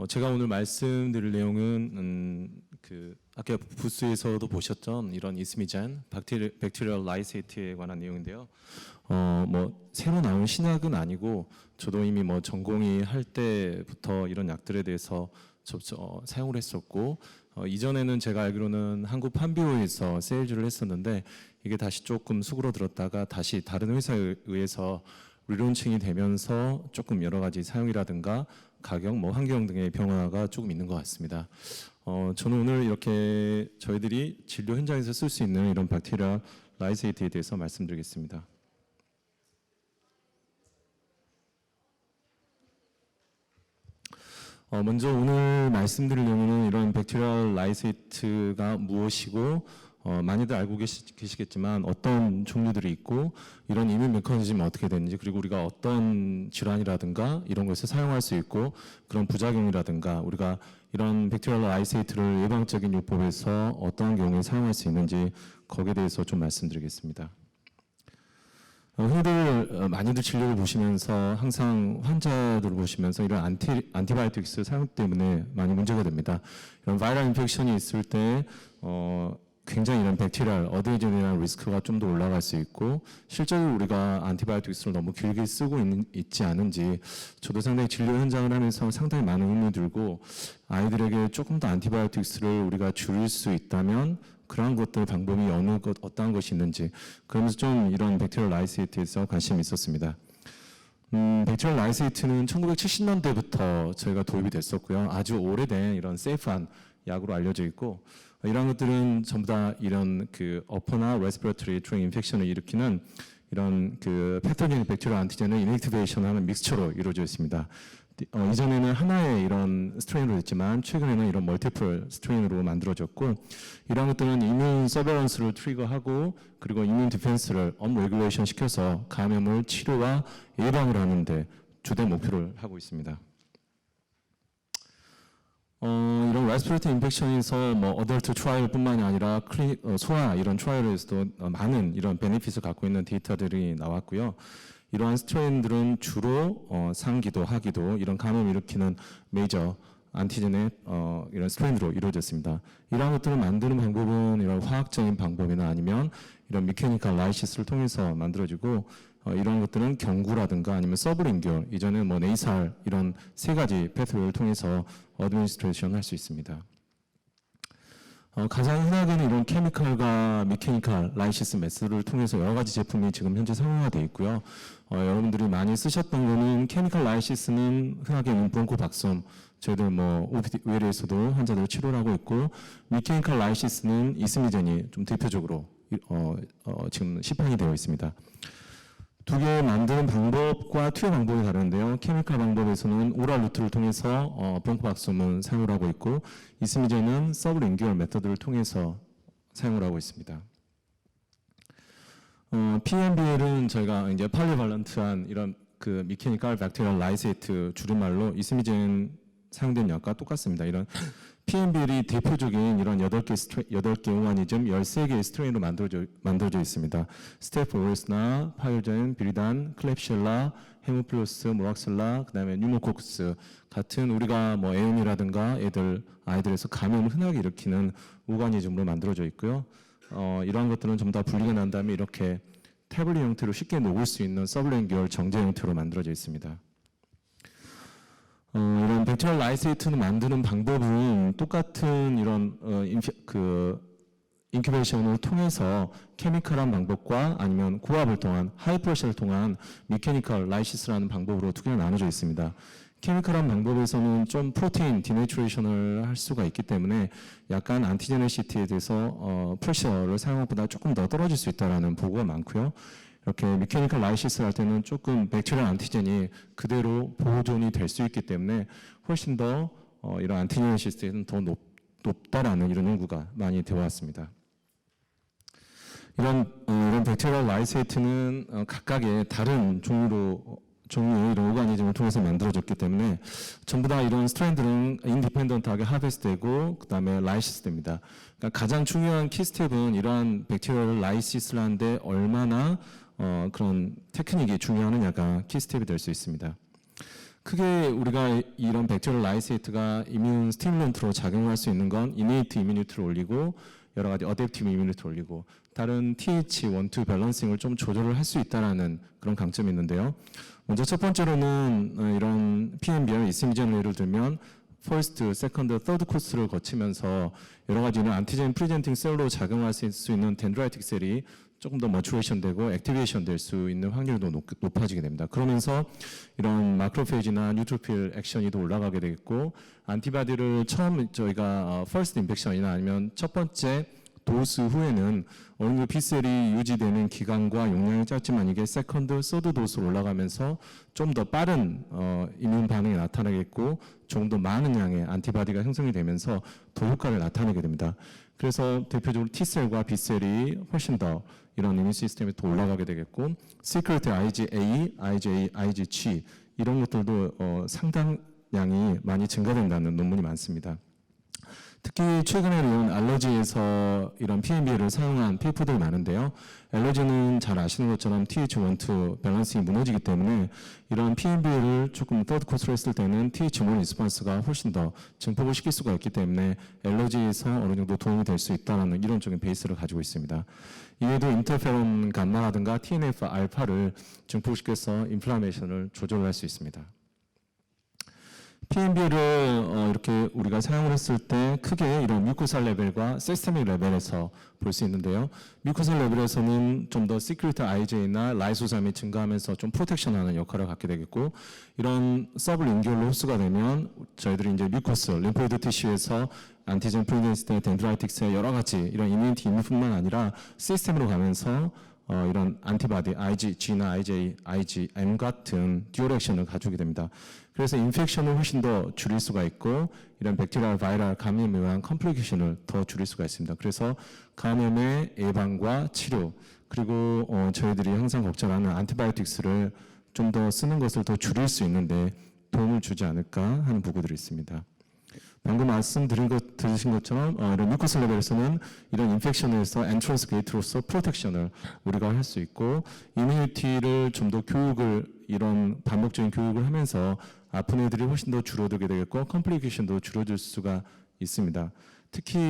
제가 오늘 말씀드릴 내용은 아까 부스에서도 보셨던 이런 이스미잔 백테리얼 라이세이트에 관한 내용인데요. 새로 나온 신약은 아니고 저도 이미 전공의 할 때부터 이런 약들에 대해서 사용을 했었고, 이전에는 제가 알기로는 한국 판비오에서 세일즈를 했었는데 이게 다시 조금 수그러들었다가 다시 다른 회사에 의해서 리론칭이 되면서 조금 여러 가지 사용이라든가 가격, 환경 등의 변화가 조금 있는 것 같습니다. 저는 오늘 이렇게 저희들이 진료 현장에서 쓸 수 있는 이런 백테리얼 라이세이트에 대해서 말씀드리겠습니다. 먼저 오늘 말씀드릴 내용은 이런 백테리얼 라이세이트가 무엇이고, 많이들 알고 계시겠지만 어떤 종류들이 있고 이런 이뮤 메커니즘이 어떻게 되는지, 그리고 우리가 어떤 질환이라든가 이런 것을 사용할 수 있고 그런 부작용이라든가 우리가 이런 백테리얼 라이세이트를 예방적인 요법에서 어떤 경우에 사용할 수 있는지 거기에 대해서 좀 말씀드리겠습니다. 흔히들 많이들 진료를 보시면서 항상 환자들을 보시면서 이런 안티바이오틱스 사용 때문에 많이 문제가 됩니다. 이런 바이럴 인펙션이 있을 때 굉장히 이런 백테리얼 어드헤전이라는 리스크가 좀 더 올라갈 수 있고, 실제로 우리가 안티바이오틱스를 너무 길게 쓰고 있지 않은지 저도 상당히 진료 현장을 하면서 상당히 많은 의문이 들고, 아이들에게 조금 더 안티바이오틱스를 우리가 줄일 수 있다면 그러한 것들 방법이 어떠한 것이 있는지, 그러면서 좀 이런 백테리얼 라이세이트에서 관심이 있었습니다. 백테리얼 라이세이트는 1970년대부터 저희가 도입이 됐었고요. 아주 오래된 이런 세이프한 약으로 알려져 있고, 이런 것들은 전부 다 이런 어퍼나 레스피레토리 트랙 인펙션을 일으키는 이런 패토제닉 백테리얼 안티젠을 이넥티베이션하는 믹스처로 이루어져 있습니다. 이전에는 하나의 이런 스트레인으로 했지만 최근에는 이런 멀티플 스트레인으로 만들어졌고, 이런 것들은 이뮨 서베런스를 트리거하고 그리고 이뮨 디펜스를 업레귤레이션 시켜서 감염을 치료와 예방을 하는데 주된 목표를 하고 있습니다. 이런 레스피레이터리 인펙션에서 어덜트 트라이얼뿐만이 아니라 소아 이런 트라이얼에서도 많은 이런 베네핏을 갖고 있는 데이터들이 나왔고요. 이러한 스트레인들은 주로 상기도, 하기도 이런 감염을 일으키는 메이저 안티젠의 이런 스트레인으로 이루어졌습니다. 이러한 것들을 만드는 방법은 이런 화학적인 방법이나 아니면 이런 미케니컬 라이시스를 통해서 만들어지고, 이런 것들은 경구라든가 아니면 서브링귤, 이전에 네이살 이런 세 가지 패스웨이를 통해서 어드미니스트레이션 할 수 있습니다. 가장 흔하게는 이런 케미컬과 미케니컬 라이시스 메스를 통해서 여러 가지 제품이 지금 현재 상용화 되어 있고요. 여러분들이 많이 쓰셨던 거는 케미컬 라이시스는 흔하게는 브론코박솜, 저희들 OPD 외래에서도 환자들 치료를 하고 있고, 미케니컬 라이시스는 이스미젠이 좀 대표적으로 지금 시판이 되어 있습니다. 두 개 만드는 방법과 투여 방법이 다른데요. 케미컬 방법에서는 오랄 루트를 통해서 브론코박솜을 사용을 하고 있고, 이스미젠은 서브링귤 메터드를 통해서 사용을 하고 있습니다. PMBL은 저희가 이제 팔리발런트한 이런 미케니컬 백테리얼 라이세이트 줄임말로 이스미젠 사용된 약과 똑같습니다. 이런 PMBL이 대표적인 이런 8개 오가니즘 13개의 스트레인으로 만들어져 있습니다. 스테프 오레스나, 파이오젠, 비리단, 클랩실라, 헤모필로스, 모락셀라, 그다음에 뉴모코크스 같은 우리가 애음이라든가 아이들에서 감염을 흔하게 일으키는 오가니즘으로 만들어져 있고요. 이러한 것들은 전부 다 분리가 난 다음에 이렇게 태블릿 형태로 쉽게 녹을 수 있는 서블링귤 정제 형태로 만들어져 있습니다. 이런 백테리얼 라이세이트를 만드는 방법은 똑같은 이런 인큐베이션을 통해서 케미컬한 방법과 아니면 고압을 통한 하이프레셔를 통한 미케니컬 라이시스라는 방법으로 두 개가 나눠져 있습니다. 케미컬한 방법에서는 좀 프로테인 디네이트레이션을 할 수가 있기 때문에 약간 안티제네시티에 대해서 프레셔를 사용한 것보다 조금 더 떨어질 수 있다는 보고가 많고요. 이렇게 미케니컬 라이시스를 할 때는 조금 백테리얼 안티젠이 그대로 보존이 될 수 있기 때문에 훨씬 더 이런 안티제네시스는 더 높다라는 이런 연구가 많이 되어 왔습니다. 이런 백테리얼 라이세이트는 각각의 다른 종류의 이런 오가니즘을 통해서 만들어졌기 때문에 전부 다 이런 스트레인들은 인디펜던트하게 하베스트되고 그다음에 라이시스됩니다. 그러니까 가장 중요한 키스텝은 이러한 백테리얼 라이시스를 하는데 얼마나 그런 테크닉이 중요하느냐가 키스텝이 될 수 있습니다. 크게 우리가 이런 백테리얼 라이세이트가 이뮨 스티뮬런트로 작용할 수 있는 건 이네이트 이뮤니티를 올리고 여러 가지 어댑티브 이뮤니티를 올리고 다른 TH1-2 밸런싱을 좀 조절을 할 수 있다는 그런 강점이 있는데요. 먼저 첫 번째로는 이런 PMBR 이스미전을 예를 들면 퍼스트, 세컨드, 서드 코스를 거치면서 여러 가지 안티젠 프리젠팅 셀로 작용할 수 있는 덴드라이틱 셀이 조금 더 머추레이션 되고 액티베이션 될 수 있는 확률도 높아지게 됩니다. 그러면서 이런 마크로페이지나 뉴트로필 액션이 더 올라가게 되겠고 안티바디를 처음 저희가 퍼스트 인펙션이나 아니면 첫 번째 도스 후에는 어느 정도 B셀이 유지되는 기간과 용량이 짧지만 이게 세컨드, 서드 도스로 올라가면서 좀 더 빠른 이뮨 반응이 나타나겠고 조금 더 많은 양의 안티바디가 형성이 되면서 더 효과를 나타내게 됩니다. 그래서 대표적으로 T셀과 B셀이 훨씬 더 이런 이뮨 시스템이 더 올라가게 되겠고 시크릿 IgA, IgA, IgG 이런 것들도 상당량이 많이 증가된다는 논문이 많습니다. 특히 최근에 이런 알러지에서 이런 PMB를 사용한 페이퍼들이 많은데요. 알러지는 잘 아시는 것처럼 TH1-2 밸런싱이 무너지기 때문에 이런 PMB를 조금 서드 코스로 했을 때는 TH1 리스폰스가 훨씬 더 증폭을 시킬 수가 있기 때문에 알러지에서 어느 정도 도움이 될 수 있다는 이론적인 베이스를 가지고 있습니다. 이외에도 인터페론 감마라든가 TNF 알파를 증폭시켜서 인플라메이션을 조절할 수 있습니다. PMB를 이렇게 우리가 사용을 했을 때 크게 이런 뮤코살 레벨과 시스테믹 레벨에서 볼 수 있는데요. 뮤코살 레벨에서는 좀 더 시크릿 IgA나 라이소잠이 증가하면서 좀 프로텍션하는 역할을 갖게 되겠고 이런 서브링귤로 흡수가 되면 저희들이 이제 뮤코스, 림포이드 티슈에서 안티젠 프리젠스, 덴드라이틱스의 여러 가지 이런 이뮤니티 임무뿐만 아니라 시스템으로 가면서 이런 안티바디 IgG나 IgA, IgM 같은 듀얼 액션을 가지게 됩니다. 그래서 인펙션을 훨씬 더 줄일 수가 있고 이런 백테리얼, 바이럴 감염에 의한 컴플리케이션을 더 줄일 수가 있습니다. 그래서 감염의 예방과 치료 그리고 저희들이 항상 걱정하는 안티바이오틱스를 좀 더 쓰는 것을 더 줄일 수 있는데 도움을 주지 않을까 하는 보고들이 있습니다. 방금 들으신 것처럼 이런 뮤코스 레벨에서는 이런 인펙션에서 엔트런스 게이트로서 프로텍션을 우리가 할 수 있고 이뮤니티를 좀 더 교육을 이런 반복적인 교육을 하면서 아픈 애들이 훨씬 더 줄어들게 되겠고 컴플리케이션도 줄어들 수가 있습니다. 특히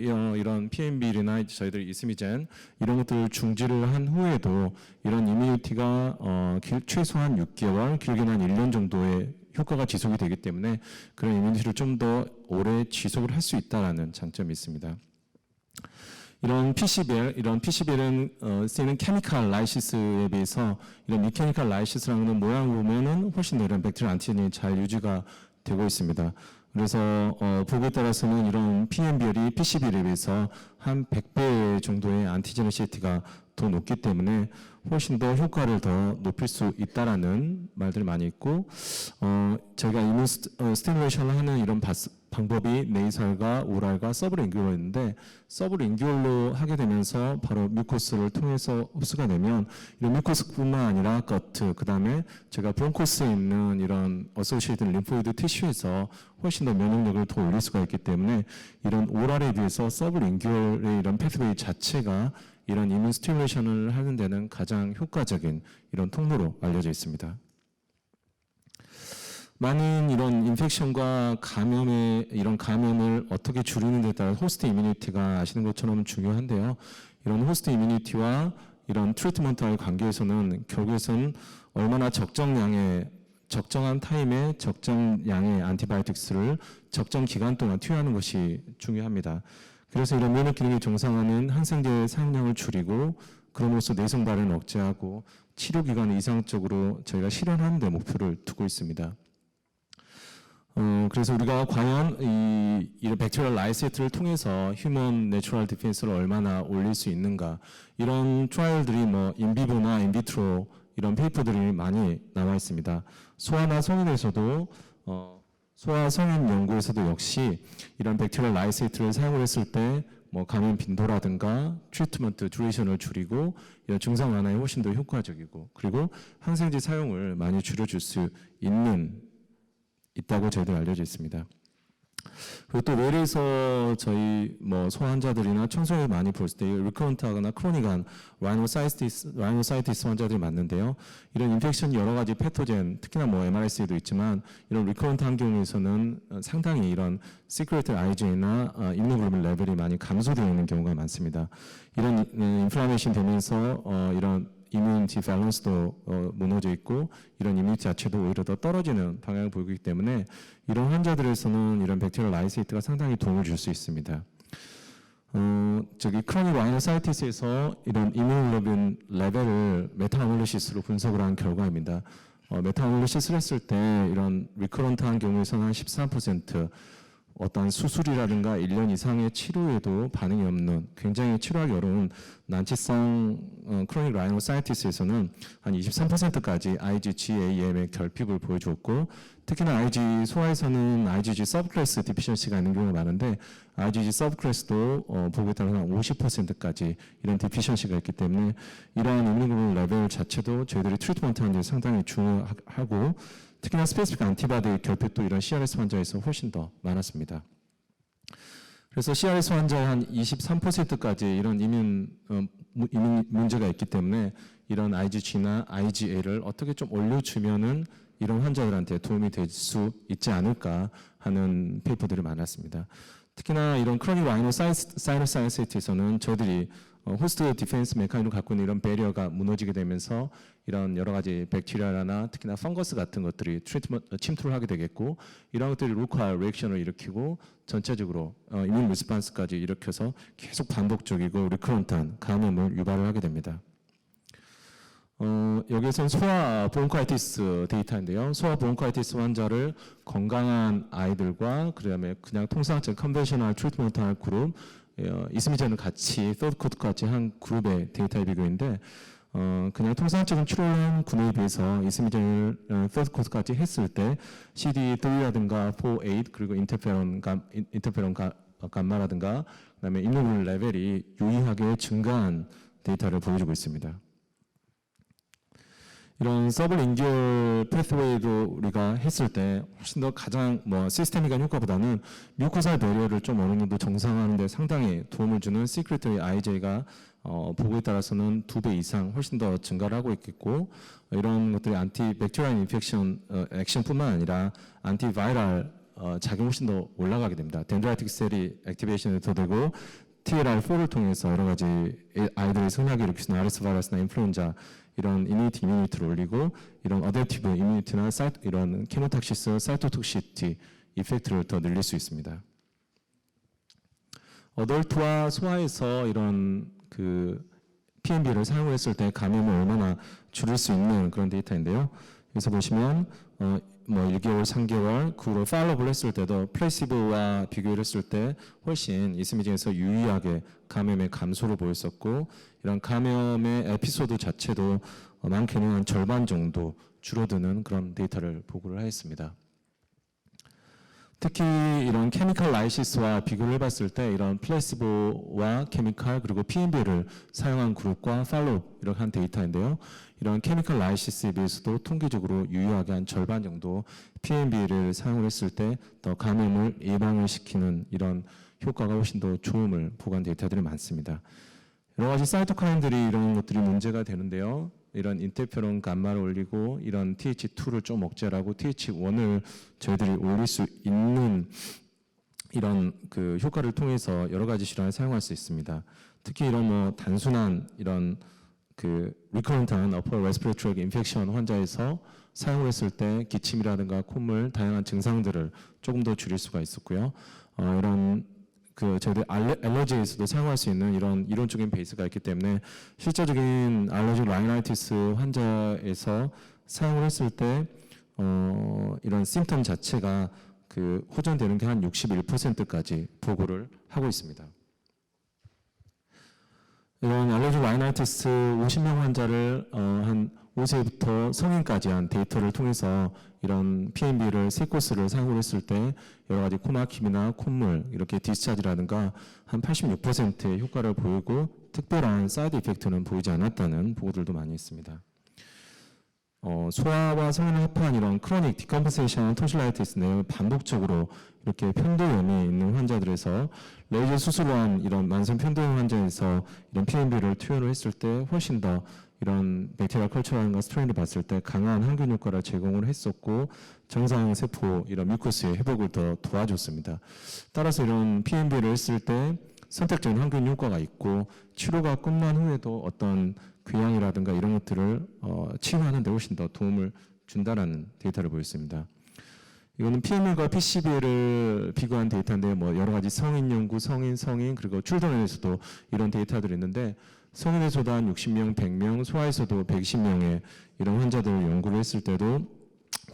이런 PMB나 저희들 이스미젠 이런 것들을 중지를 한 후에도 이런 이뮤니티가 최소한 6개월, 길게는 한 1년 정도의 효과가 지속이 되기 때문에 그런 이뮤니티를 좀 더 오래 지속을 할 수 있다는 장점이 있습니다. 이런 PCBL은 쓰이는 케미칼 라이시스에 비해서 이런 미케니컬 라이시스라는 건 모양을 보면은 훨씬 더 이런 백테리얼 안티젠이 잘 유지가 되고 있습니다. 그래서 보고에 따라서는 이런 PMBL이 PCBL에 비해서 한 100배 정도의 안티제너시티가 더 높기 때문에 훨씬 더 효과를 더 높일 수 있다라는 말들이 많이 있고 저희가 이뮨 스티뮬레이션을 하는 이런 방법이 네이살과 오랄과 서브링귤러인데 서브링귤로 하게 되면서 바로 뮤코스를 통해서 흡수가 되면 이런 뮤코스뿐만 아니라 거트 그다음에 제가 브론코스에 있는 이런 어소시에이티드 림포이드 티슈에서 훨씬 더 면역력을 더 올릴 수가 있기 때문에 이런 오랄에 비해서 서브링귤의 이런 패스웨이 자체가 이런 이뮨 스티뮬레이션을 하는 데는 가장 효과적인 이런 통로로 알려져 있습니다. 많은 이런 인펙션과 이런 감염을 어떻게 줄이는 데 따라 호스트 이뮤니티가 아시는 것처럼 중요한데요. 이런 호스트 이뮤니티와 이런 트리트먼트와의 관계에서는 결국에는 얼마나 적정한 타임에 적정량의 안티바이오틱스를 적정 기간 동안 투여하는 것이 중요합니다. 그래서 이런 면역 기능이 정상화는 항생제 사용량을 줄이고 그럼으로써 내성 발현을 억제하고 치료 기간을 이상적으로 저희가 실현하는 데 목표를 두고 있습니다. 그래서 우리가 과연 이 백테리얼 라이세이트를 통해서 휴먼 내추럴 디펜스를 얼마나 올릴 수 있는가 이런 트라이얼들이 인비보나 인비트로 이런 페이퍼들이 많이 나와 있습니다. 소아나 성인에서도 소아 성인 연구에서도 역시 이런 백테리얼 라이세이트를 사용을 했을 때 감염 빈도라든가 트리트먼트 듀레이션을 줄이고 이런 증상 완화에 훨씬 더 효과적이고 그리고 항생제 사용을 많이 줄여줄 수 있다고 저희들 알려져 있습니다. 그리고 또 뇌에서 저희 뭐 소환자들이나 청소년 많이 볼 때 리커런트하거나 크로닉한 라이노사이티스 환자들이 많는데요. 이런 인펙션 여러 가지 패토젠, 특히나 뭐 MRSA도 있지만 이런 리커런트한 경우에서는 상당히 이런 시크레트 IgA나 임무글로빈 레벨이 많이 감소되어 있는 경우가 많습니다. 이런 인플라메이션 되면서 이런 이뮤니티 밸런스도 무너져 있고 이런 이뮤니티 자체도 오히려 더 떨어지는 방향을 보이고 있기 때문에 이런 환자들에서는 이런 백테리얼 라이세이트가 상당히 도움을 줄 수 있습니다. 크로닉 라이노사이티스에서 이런 이뮤노글로빈 레벨을 메타아날리시스로 분석을 한 결과입니다. 메타아날리시스를 했을 때 이런 리커런트한 경우에서는 한 13%, 어떤 수술이라든가 1년 이상의 치료에도 반응이 없는 굉장히 치료하기 어려운 난치성 크로닉 라이노사이티스에서는 한 23%까지 IgG-AM의 결핍을 보여주었고, 특히나 소아에서는 IgG 서브클래스 디피션시가 있는 경우가 많은데 IgG 서브클래스도 보고에 따라서 한 50%까지 이런 디피션시가 있기 때문에 이러한 이뮤노글로빈 레벨 자체도 저희들이 트리트먼트 하는 데 상당히 중요하고, 특히나 스페시픽 안티바디 결핍도 이런 CRS 환자에서 훨씬 더 많았습니다. 그래서 CRS 환자의 한 23%까지 이런 이민 문제가 있기 때문에 이런 IgG나 IgA를 어떻게 좀 올려주면은 이런 환자들한테 도움이 될 수 있지 않을까 하는 페이퍼들이 많았습니다. 특히나 이런 크로닉 라이노사이너사이티스에서는 저희들이 호스트 디펜스 메커니즘을 갖고 있는 이런 배리어가 무너지게 되면서 이런 여러 가지 백테리아나 특히나 펑거스 같은 것들이 침투를 하게 되겠고, 이런 것들이 로컬 리액션을 일으키고 전체적으로 이뮤 리스폰스까지 일으켜서 계속 반복적이고 리커런트한 감염을 유발을 하게 됩니다. 여기에서는 소아 브론카이티스 데이터인데요. 소아 브론카이티스 환자를 건강한 아이들과 그다음에 그냥 통상적 컨벤셔널 트리트먼트 할 그룹, 이스미젠을 같이 서드 코트 같이 한 그룹의 데이터의 비교인데, 그냥 통상적인 치료를 한 군에 비해서 이스미젠을 서드 코트까지 했을 때 CD3라든가 4, 8 그리고 인터페론 감마라든가 그다음에 임무글로빈 레벨이 유의하게 증가한 데이터를 보여주고 있습니다. 이런 서브링기얼 패스웨이도 우리가 했을 때 훨씬 더 가장 시스테믹한 효과보다는 뮤코사 배리어를 좀 어느 정도 정상화하는 데 상당히 도움을 주는 시크레터리 IgA가 보고에 따라서는 2배 이상 훨씬 더 증가를 하고 있겠고, 이런 것들이 안티백테리얼 인펙션 액션뿐만 아니라 안티바이럴 작용이 훨씬 더 올라가게 됩니다. 덴드라이틱 셀이 액티베이션이 더 되고 TLR4를 통해서 여러 가지 아이들의 성장을 일으키는 RS 바이러스나 인플루엔자 이런 이뮤니티를 올리고 이런 어댑티브 이뮤니티나 이런 케노탁시스, 사이토톡시티 이펙트를 더 늘릴 수 있습니다. 어덜트와 소아에서 이런 PNB를 사용했을 때 감염을 얼마나 줄일 수 있는 그런 데이터인데요. 여기서 보시면 1개월, 3개월 그 후로 팔로우를 했을 때도 플레이시보와 비교를 했을 때 훨씬 이스미젠에서 유의하게 감염의 감소를 보였었고, 이런 감염의 에피소드 자체도 많게는 한 절반 정도 줄어드는 그런 데이터를 보고를 하였습니다. 특히 이런 케미컬 라이시스와 비교를 해봤을 때 이런 플레이시보와 케미컬 그리고 PNB를 사용한 그룹과 팔로우 이렇게 한 데이터인데요. 이런 케미컬 라이시스에 비해서도 통계적으로 유효하게 한 절반 정도 PNB를 사용을 했을 때 더 감염을 예방을 시키는 이런 효과가 훨씬 더 좋음을 보고한 데이터들이 많습니다. 여러 가지 사이토카인들이 이런 것들이 문제가 되는데요. 이런 인터페론 감마를 올리고 이런 TH2를 좀 억제하고 TH1을 저희들이 올릴 수 있는 이런 효과를 통해서 여러 가지 질환을 사용할 수 있습니다. 특히 이런 단순한 이런 리커런트한 upper respiratory infection 환자에서 사용을 했을 때 기침이라든가 콧물 다양한 증상들을 조금 더 줄일 수가 있었고요. 이런 저희들 알러지에서도 사용할 수 있는 이런 이론적인 베이스가 있기 때문에 실제적인 알러지 라이나이티스 환자에서 사용을 했을 때 이런 심텀 자체가 호전되는 게 한 61%까지 보고를 하고 있습니다. 이런 알러지 라이나이티스 50명 환자를 한 5세부터 성인까지 한 데이터를 통해서 이런 PNB를 3코스를 사용을 했을 때 여러 가지 코막힘이나 콧물 이렇게 디스차지라든가 한 86%의 효과를 보이고 특별한 사이드 이펙트는 보이지 않았다는 보고들도 많이 있습니다. 소아와 성인을 합한 이런 크로닉 디컴pen세이션 톤실라이티스 내용을 반복적으로 이렇게 편도염이 있는 환자들에서 레이저 수술로 한 이런 만성 편도염 환자에서 이런 PMB를 투여를 했을 때 훨씬 더 이런 백테리아 컬처라든가 스트레인을 봤을 때 강한 항균 효과를 제공을 했었고 정상 세포 이런 뮤커스의 회복을 더 도와줬습니다. 따라서 이런 PMB를 했을 때 선택적인 항균 효과가 있고 치료가 끝난 후에도 어떤 궤양이라든가 이런 것들을 치유하는 데 훨씬 더 도움을 준다라는 데이터를 보였습니다. 이거는 PML과 PCB를 비교한 데이터인데 뭐 여러 가지 성인 연구, 성인 그리고 출산에서도 이런 데이터들이 있는데 성인에서도 한 60명, 100명, 소아에서도 120명의 이런 환자들을 연구를 했을 때도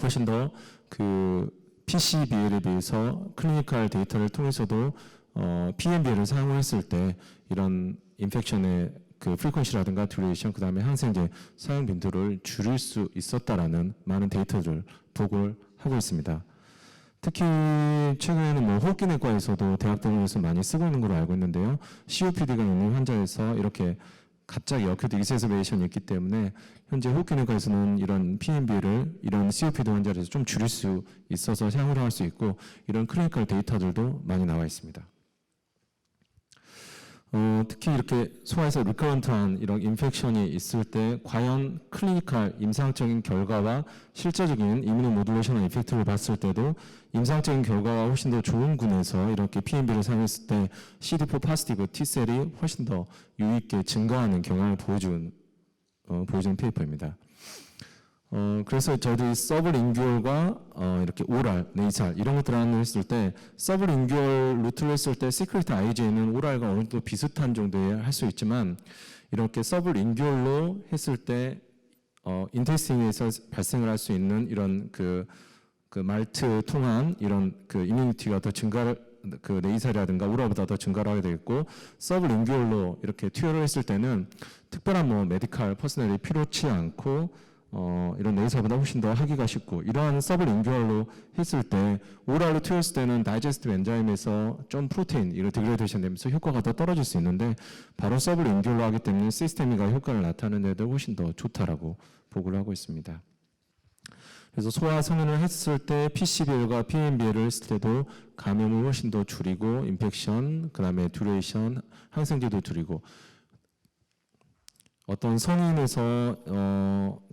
훨씬 더 그 PCBL에 비해서 클리니컬 데이터를 통해서도 PMBL을 사용했을 때 이런 인펙션의 그 프리퀀시라든가 듀레이션 그다음에 항생제 사용 빈도를 줄일 수 있었다라는 많은 데이터를 보고를 하고 있습니다. 특히 최근에는 뭐 호흡기내과에서도 대학병원에서 많이 쓰고 있는 걸로 알고 있는데요. COPD가 있는 환자에서 이렇게 갑자기 어큐트 익세서베이션이 있기 때문에 현재 호흡기내과에서는 이런 PMB를 이런 COPD 환자에서 좀 줄일 수 있어서 사용을 할 수 있고 이런 클리니컬 데이터들도 많이 나와 있습니다. 특히 이렇게 소아에서 리커런트한 이런 인펙션이 있을 때 과연 클리니컬 임상적인 결과와 실제적인 이뮤노모듈레이션 이펙트를 봤을 때도 임상적인 결과가 훨씬 더 좋은 군에서 이렇게 PMB를 사용했을 때 CD4 포지티브 T셀이 훨씬 더 유의있게 증가하는 경향을 보여주는 페이퍼입니다. 그래서 저희들이 서브링규얼과 이렇게 오랄, 네이살 이런 것들을 했을 때 서브링규얼 루트를 했을 때 시크릿 IgA는 오랄과 어느 정도 비슷한 정도에 할 수 있지만 이렇게 서브링규얼로 했을 때 인테스틴에서 발생을 할 수 있는 이런 그 말트 통한 이런 그 이뮤니티가 더 증가를 그 네이살이라든가 오랄보다 더 증가를 하게 되겠고 서브링규얼로 이렇게 투여를 했을 때는 특별한 뭐 메디컬 퍼스널이 필요치 않고 이런 네이살보다 훨씬 더 하기가 쉽고 이러한 서브링규얼로 했을 때 오랄로 투여했을 때는 다이제스티브 엔자임에서 좀 프로테인 이런 디그레이데이션 되면서 효과가 더 떨어질 수 있는데 바로 서브링규얼로 하기 때문에 시스테미가 효과를 나타내는 데도 훨씬 더 좋다라고 보고를 하고 있습니다. 그래서 소아 성인을 했을 때 PCBL과 PMBL을 했을 때도 감염을 훨씬 더 줄이고 인펙션, 그 다음에 듀레이션, 항생제도 줄이고 어떤 성인에서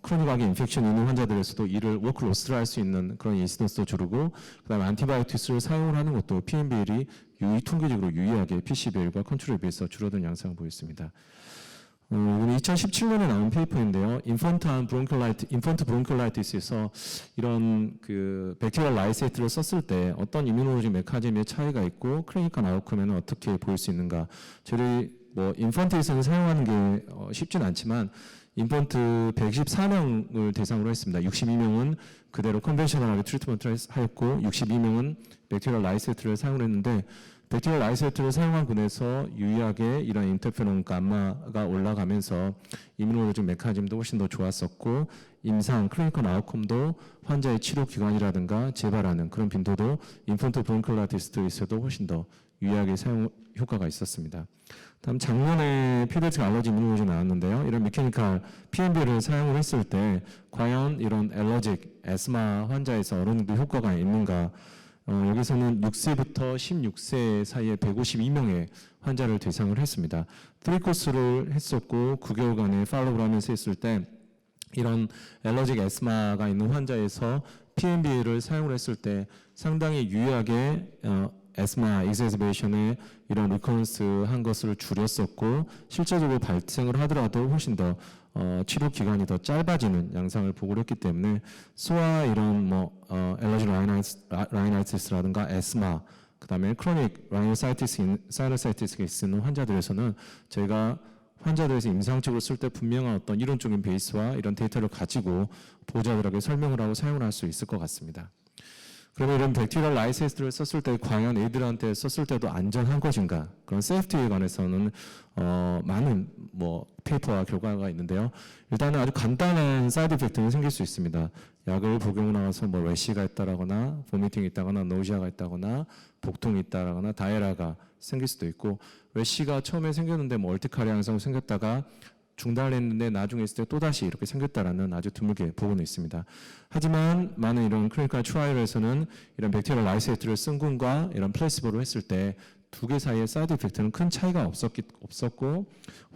크로닉하게 인펙션이 있는 환자들에서도 이를 워크로스를 할 수 있는 그런 인시던스도 줄이고 그다음에 안티바이오틱스를 사용을 하는 것도 PMBL이 통계적으로 유의하게 PCBL과 컨트롤에 비해서 줄어든 양상을 보였습니다. 이건 2017년에 나온 페이퍼인데요. 인펀트 브론콜라이티스에서 이런 그 백테리얼 라이세이트를 썼을 때 어떤 이뮤노로지 메커니즘의 차이가 있고 클리니컬 아웃컴에는 어떻게 보일 수 있는가. 저희 뭐 인펀트에서는 사용하는 게 쉽진 않지만 인펀트 114명을 대상으로 했습니다. 62명은 그대로 컨벤셔널하게 트리트먼트를 하였고 62명은 백테리얼 라이세이트를 사용을 했는데 백테리얼 라이세이트를 사용한 군에서 유의하게 이런 인터페론 감마가 올라가면서 이뮤노로직 메커니즘도 훨씬 더 좋았었고 임상 클리니컬 아웃컴도 환자의 치료 기간이라든가 재발하는 그런 빈도도 인펀트 브론콜라이티스에서도 훨씬 더 유의하게 사용 효과가 있었습니다. 다음 작년에 피디아트릭 알러지 이뮤노로지 나왔는데요. 이런 메케니컬 PMB를 사용을 했을 때 과연 이런 알러직 에스마 환자에서 어느 정도 효과가 있는가. 여기서는 6세부터 16세 사이에 152명의 환자를 대상을 했습니다. 3코스를 했었고 9개월간의 팔로우를 하면서 했을 때 이런 알러직 에스마가 있는 환자에서 PMB를 사용을 했을 때 상당히 유의하게 에스마 익세스베이션의 이런 리커런스 한 것을 줄였었고 실제적으로 발생을 하더라도 훨씬 더 치료 기간이 더 짧아지는 양상을 보고를 했기 때문에 소아 이런 뭐 알러지 라이나이티스라든가 에스마 그다음에 크로닉 사이너사이티스가 있는 환자들에서는 저희가 환자들에서 임상적으로 쓸 때 분명한 어떤 이론적인 베이스와 이런 데이터를 가지고 보호자들에게 설명을 하고 사용을 할 수 있을 것 같습니다. 그러면 이런 백테리얼 라이세이트를 썼을 때 과연 애들한테 썼을 때도 안전한 것인가? 그런 세이프티에 관해서는 많은 뭐 페이퍼와 결과가 있는데요. 일단은 아주 간단한 사이드 이펙트는 생길 수 있습니다. 약을 복용 나와서 뭐 래시가 있다거나 보미팅이 있다거나 노지아가 있다거나 복통이 있다거나 다이아라가 생길 수도 있고 래시가 처음에 생겼는데 뭐 얼티카리 양상이 생겼다가 중단을 했는데 나중에 있을 때 또다시 이렇게 생겼다라는 아주 드물게 보고는 있습니다. 하지만 많은 이런 클리니컬 트라이얼에서는 이런 백테리얼 라이세이트를 쓴 군과 이런 플레이시보로 했을 때 두 개 사이의 사이드 이펙트는 큰 차이가 없었고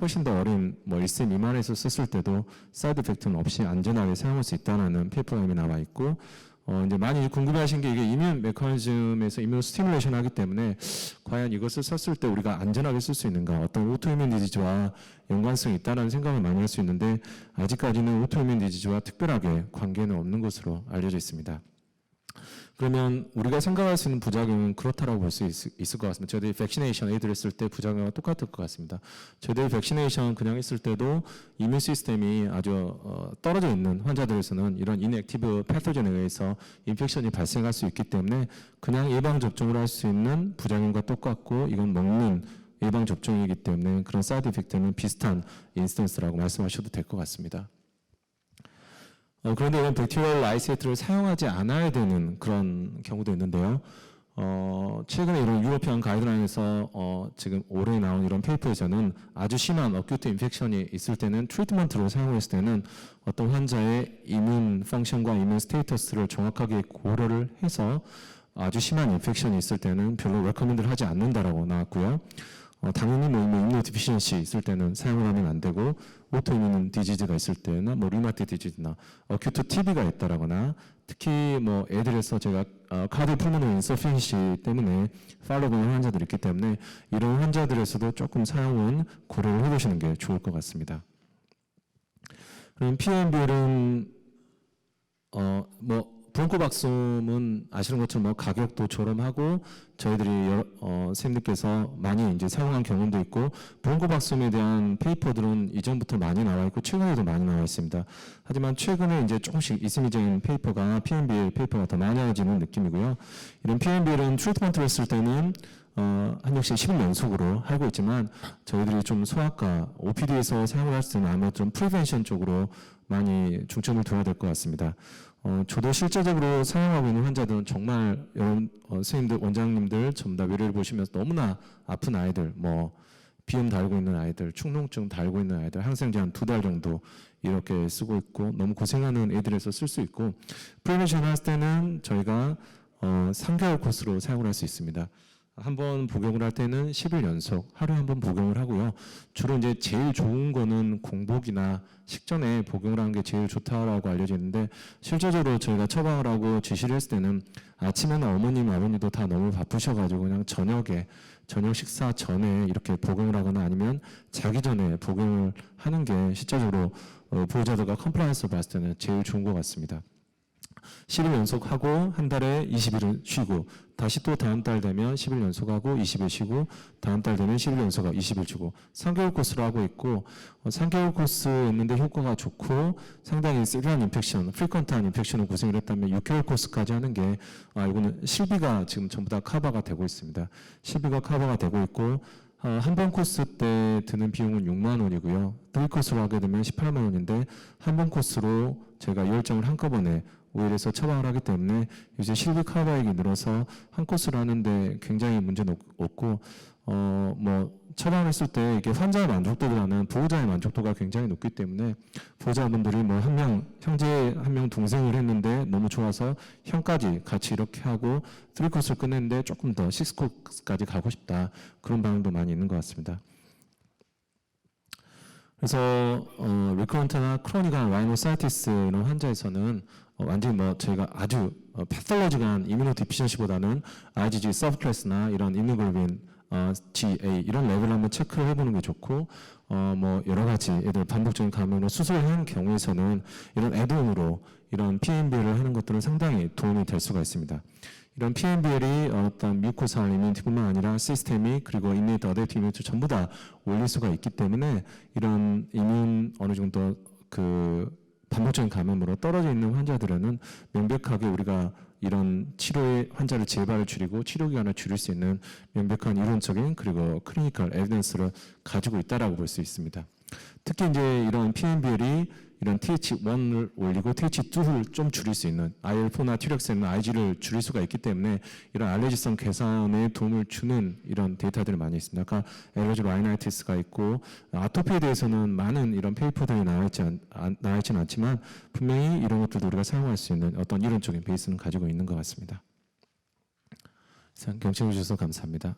훨씬 더 어린 뭐 1세 미만에서 썼을 때도 사이드 이펙트는 없이 안전하게 사용할 수 있다는 페이퍼가 이미 나와 있고 이제 많이 궁금해하신 게 이게 이뮨 메커니즘에서 이뮨 스티뮬레이션 하기 때문에 과연 이것을 썼을 때 우리가 안전하게 쓸 수 있는가 어떤 오토이뮨 디지즈와 연관성이 있다는 생각을 많이 할 수 있는데 아직까지는 오토이뮨 디지즈와 특별하게 관계는 없는 것으로 알려져 있습니다. 그러면 우리가 생각할 수 있는 부작용은 그렇다라고 볼 수 있을 것 같습니다. 저희들이 백시네이션 애들 했을 때 부작용과 똑같을 것 같습니다. 저희들이 백시네이션 그냥 했을 때도 이뮨 시스템이 아주 떨어져 있는 환자들에서는 이런 인액티브 패토젠에 의해서 인펙션이 발생할 수 있기 때문에 그냥 예방접종을 할 수 있는 부작용과 똑같고 이건 먹는 예방접종이기 때문에 그런 사이드 이펙트는 비슷한 인스턴스라고 말씀하셔도 될 것 같습니다. 그런데 이런 백테리얼 라이세이트를 사용하지 않아야 되는 그런 경우도 있는데요. 최근에 이런 유로피안 가이드라인에서 지금 올해 나온 이런 페이퍼에서는 아주 심한 어큐트 인펙션이 있을 때는 트리트먼트로 사용했을 때는 어떤 환자의 이뮨 펑션과 이뮨 스테이터스를 정확하게 고려를 해서 아주 심한 인펙션이 있을 때는 별로 레커멘드를 하지 않는다라고 나왔고요. 당연히 뭐 이뮨 디피션시 있을 때는 사용을 하면 안 되고 오토이뮨 디지즈가 있을 때나 뭐 류마틱 디지즈나 어큐트 TB가 있다라거나 특히 뭐 애들에서 제가 카디오 풀모너리 인서피션시 때문에 팔로우하는 환자들이 있기 때문에 이런 환자들에서도 조금 사용은 고려를 해보시는 게 좋을 것 같습니다. 그럼 PMBL은 뭐 브론코박솜은 아시는 것처럼 뭐 가격도 저렴하고 저희들이 선생님들께서 많이 이제 사용한 경험도 있고 브론코박솜에 대한 페이퍼들은 이전부터 많이 나와 있고 최근에도 많이 나와 있습니다. 하지만 최근에 이제 조금씩 이스미적인 페이퍼가 PMBL 페이퍼가 더 많아지는 느낌이고요. 이런 PMBL은 트리트먼트를 했을 때는 한 역시 10일 연속으로 하고 있지만 저희들이 좀 소아과 OPD에서 사용을 할 때는 아마 좀 프리벤션 쪽으로 많이 중점을 둬야 될 것 같습니다. 저도 실제적으로 사용하고 있는 환자들은 정말 여러분 선생님들 원장님들 전부 다 위를 보시면서 너무나 아픈 아이들 뭐 비염 달고 있는 아이들 축농증 달고 있는 아이들 항생제 한 2달 정도 이렇게 쓰고 있고 너무 고생하는 애들에서 쓸 수 있고 프리벤션 할 때는 저희가 3개월 코스로 사용을 할 수 있습니다. 한 번 복용을 할 때는 10일 연속 하루에 한 번 복용을 하고요. 주로 이제 제일 좋은 거는 공복이나 식전에 복용을 하는 게 제일 좋다라고 알려져 있는데 실제적으로 저희가 처방을 하고 지시를 했을 때는 아침에는 어머님, 아버님도 다 너무 바쁘셔가지고 그냥 저녁에 저녁 식사 전에 이렇게 복용을 하거나 아니면 자기 전에 복용을 하는 게 실제적으로 보호자들과 컴플라이언스를 봤을 때는 제일 좋은 것 같습니다. 10일 연속하고 한 달에 20일을 쉬고 다시 또 다음 달 되면 10일 연속하고 20일 쉬고 다음 달 되면 10일 연속하고 20일 쉬고 3개월 코스로 하고 있고 3개월 코스였는데 효과가 좋고 상당히 시리얼 인펙션, 프리퀀트한 인펙션을 고생을 했다면 6개월 코스까지 하는 게 이거는 실비가 지금 전부 다 커버가 되고 있습니다. 실비가 커버가 되고 있고 한 번 코스 때 드는 비용은 6만 원이고요. 3코스로 하게 되면 18만 원인데 한 번 코스로 제가 10장을 한꺼번에 5일에서 처방을 하기 때문에 이제 실비 커버액이 늘어서 한 코스를 하는데 굉장히 문제는 없고 뭐 처방했을 때 이게 환자의 만족도보다는 보호자의 만족도가 굉장히 높기 때문에 보호자분들이 뭐 한 명 형제 한 명 동생을 했는데 너무 좋아서 형까지 같이 이렇게 하고 3코스를 끝냈는데 조금 더 6코스까지 가고 싶다 그런 반응도 많이 있는 것 같습니다. 그래서 리커런트나 크로닉한 라이노사이티스 이런 환자에서는 완전히 뭐 저희가 아주 패톨로직한 이뮤노디피션시보다는 IgG 서브클래스나 이런 이뮤노글로빈 GA 이런 레벨을 한번 체크를 해보는 게 좋고 뭐 여러 가지 애들 반복적인 감염으로 수술을 하는 경우에서는 이런 애드온으로 이런 PMBL을 하는 것들은 상당히 도움이 될 수가 있습니다. 이런 PMBL이 어떤 뮤코사ල් 이뮤니티뿐만 아니라 시스템이 그리고 이뮤니티 어댑티브 이뮤니티 전부 다 올릴 수가 있기 때문에 이런 이뮨 어느 정도 그 반복적인 감염으로 떨어져 있는 환자들은 명백하게 우리가 이런 치료의 환자를 재발을 줄이고 치료 기간을 줄일 수 있는 명백한 이론적인 그리고 클리니컬 에비던스를 가지고 있다라고 볼 수 있습니다. 특히 이제 이런 PMBL이 이런 TH1을 올리고 TH2를 좀 줄일 수 있는 IL4나 티력센은 Ig를 줄일 수가 있기 때문에 이런 알레르기성 개선에 도움을 주는 이런 데이터들이 많이 있습니다. 아까 알레르기 라이나이티스가 있고 아토피에 대해서는 많은 이런 페이퍼들이 나와있지는 않지만 분명히 이런 것들도 우리가 사용할 수 있는 어떤 이론적인 베이스는 가지고 있는 것 같습니다. 경청해 주셔서 감사합니다.